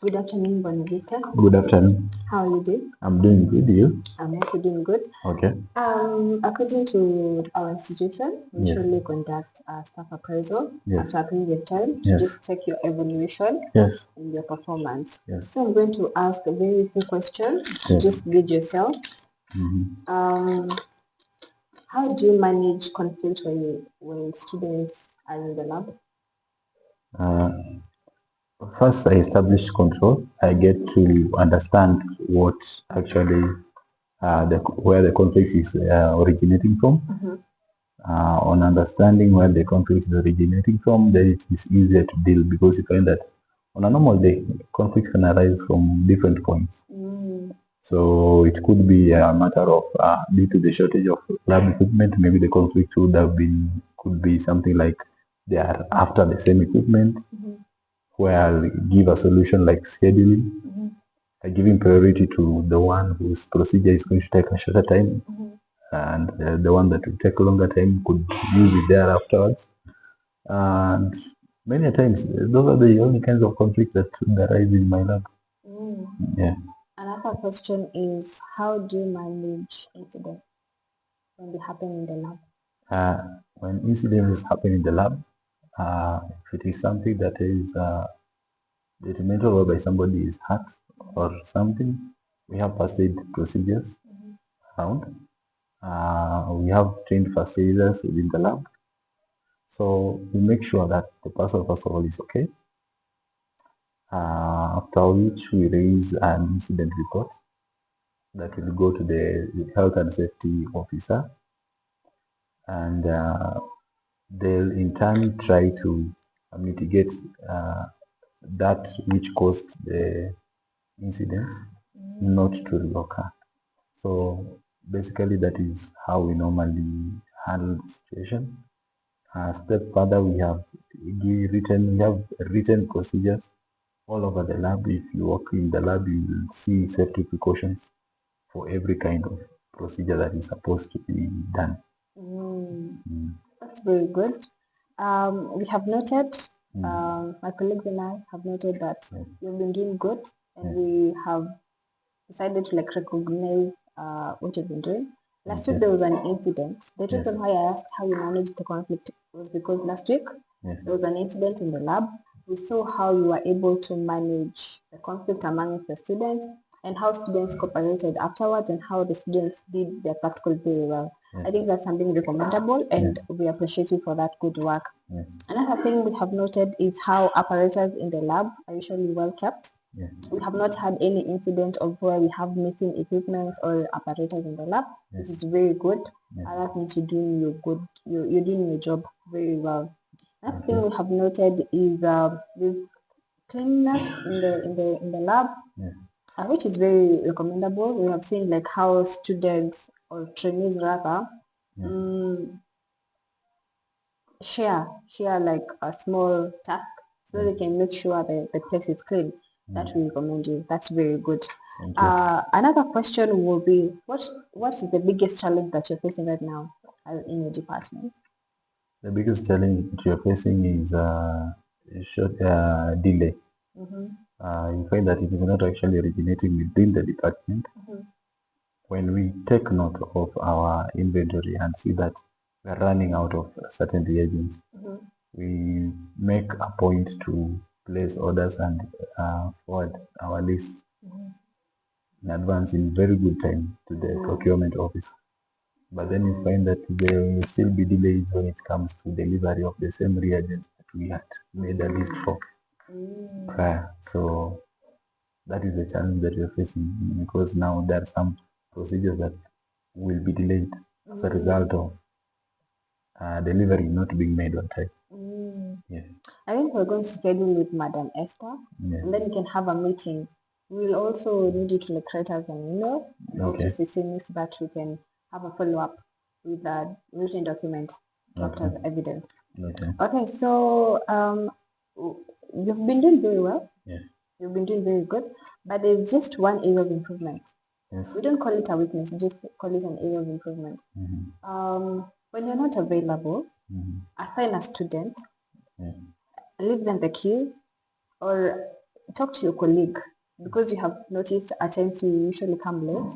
Good afternoon, Bonavita. Good afternoon. How are you doing? I'm doing good. You? I'm also doing good. Okay. According to our institution, we Yes. usually conduct a staff appraisal Yes. after a period of time to Yes. just check your evaluation Yes. and your performance. Yes. So I'm going to ask a very few questions to Yes. just gauge yourself. Mm-hmm. How do you manage conflict when students are in the lab? First, I establish control. I get to understand what actually where the conflict is originating from. On understanding where the conflict is originating from, then it is easier to deal because you find that on a normal day, conflict can arise from different points. So it could be a matter of due to the shortage of lab equipment, maybe the conflict could be something like they are after the same equipment, where I'll give a solution like scheduling, giving priority to the one whose procedure is going to take a shorter time, and the one that will take a longer time could use it there afterwards. And many times, those are the only kinds of conflicts that arise in my lab. Yeah. Another question is, how do you manage incidents when they happen in the lab? When incidents happen in the lab, if it is something that is detrimental whereby somebody is hurt or something, we have first aid procedures around. We have trained first aiders within the lab. So we make sure that the person first of all is okay. After which we raise an incident report that will go to the health and safety officer, and they'll in turn try to mitigate that which caused the incidents not to reoccur. So basically that is how we normally handle the situation. Step further, we have written procedures all over the lab. If you work in the lab, you will see safety precautions for every kind of procedure that is supposed to be done. That's very good. We have noted, my colleagues and I have noted that you've been doing good, and we have decided to recognize what you've been doing. Last week there was an incident. The reason why I asked how you managed the conflict was because last week there was an incident in the lab. We saw how you were able to manage the conflict among the students and how students cooperated afterwards and how the students did their practical very well. I think that's something recommendable, and we appreciate you for that good work. Another thing we have noted is how apparatus in the lab are usually well kept. We have not had any incident of where we have missing equipment or apparatus in the lab, which is very good. That means you're doing you're doing your job very well. Another thing we have noted is this cleanliness in the lab, which is very recommendable. We have seen like how students or trainees rather share like a small task so they can make sure that the place is clean. That we recommend you. That's very good. Another question will be, what is the biggest challenge that you're facing right now in your department? The biggest challenge that you're facing is short delay. You find that it is not actually originating within the department. When we take note of our inventory and see that we are running out of certain reagents, we make a point to place orders and forward our list in advance in very good time to the procurement office. But then you find that there will still be delays when it comes to delivery of the same reagents that we had made a list for prior. So that is the challenge that we're facing, because now there are some procedures that will be delayed as a result of delivery not being made on time. Yes. I think we're going to schedule with Madam Esther, and then we can have a meeting. We'll also need you to create us an email and also CC me so that we can have a follow-up with a written document as evidence. Okay, so you've been doing very well. You've been doing very good, but there's just one area of improvement. We don't call it a weakness, we just call it an area of improvement. When you're not available, assign a student, leave them the key, or talk to your colleague, because you have noticed at times you usually come late,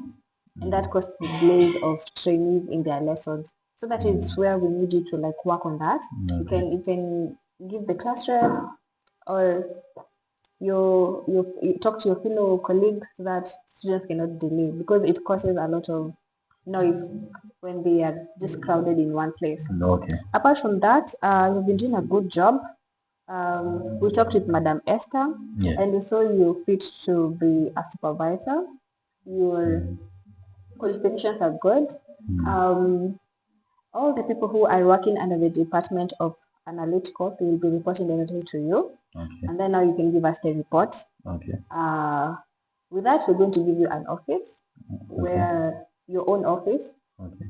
and that causes delays of trainees in their lessons. So that is where we need you to like work on that. You can give the class rep, or you talk to your fellow colleague so that students cannot delay, because it causes a lot of noise when they are just crowded in one place. Okay. Apart from that, you've been doing a good job. We talked with Madam Esther, Yeah. and we saw you fit to be a supervisor. Your qualifications are good. All the people who are working under the Department of Analytical, they will be reporting directly to you. Okay. And then now you can give us the report. Okay. With that, we're going to give you an office, where your own office. Okay.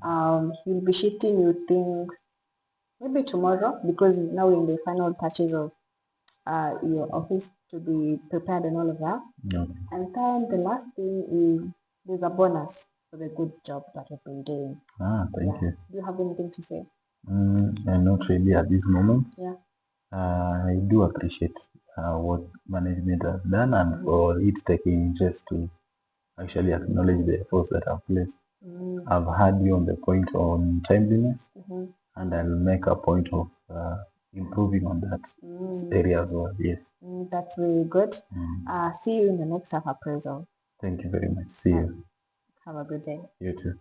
You'll be shifting your things maybe tomorrow, because now we're in the final touches of your office to be prepared and all of that. Okay. And then the last thing is there's a bonus for the good job that you've been doing. Thank you. Do you have anything to say? Not really at this moment. Yeah. I do appreciate what management has done, and for it taking interest to actually acknowledge the efforts that I've placed. I've had you on the point on timeliness, and I'll make a point of improving on that area as well. Yes. That's very good. See you in the next appraisal. Thank you very much. See you. Have a good day. You too.